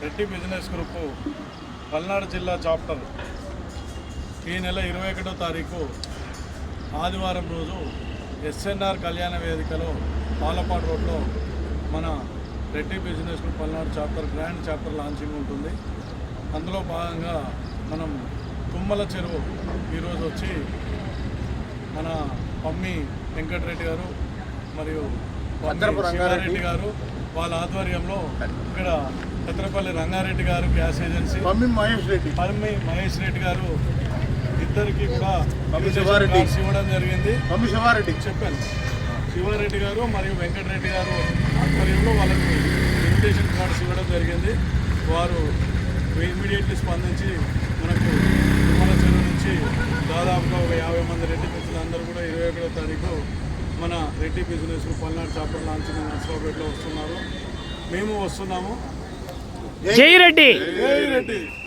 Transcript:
Reddy business group Palnadu జిల్లా chapter ఈ నెల 21వ తారీఖు ఆదివారం రోజు ఎస్ఎన్ఆర్ కళ్యాణ వేదికలో పాలపాడు రోడ్లో మన Reddy business group Palnadu chapter grand chapter launching ఉంటుంది. అందులో భాగంగా మనం తుమ్మల చెరువు ఈరోజు వచ్చి మన పమ్మి వెంకటరెడ్డి గారు మరియు శివారెడ్డి గారు వాళ్ళ ఆధ్వర్యంలో ఇక్కడ చత్రపల్లి రంగారెడ్డి గారు గ్యాస్ ఏజెన్సీ, పమ్మి మహేష్ రెడ్డి గారు ఇద్దరికి కూడా ఇవ్వడం జరిగింది. చెప్పాను శివారెడ్డి గారు మరియు వెంకటరెడ్డి గారు ఆధ్వర్యంలో వాళ్ళకు ఇన్విటేషన్ కార్డ్స్ ఇవ్వడం జరిగింది. వారు ఇమీడియట్లీ స్పందించి మనకు తుమ్మల చెరువు నుంచి దాదాపుగా ఒక 50 మంది రెడ్డి మిత్రులందరూ కూడా 21వ తారీఖు మన Reddy business Palnadu chapter launching నర్సరావుపేటలో వస్తున్నారు. మేము వస్తున్నాము. జై రెడ్డి. జై రెడ్డి.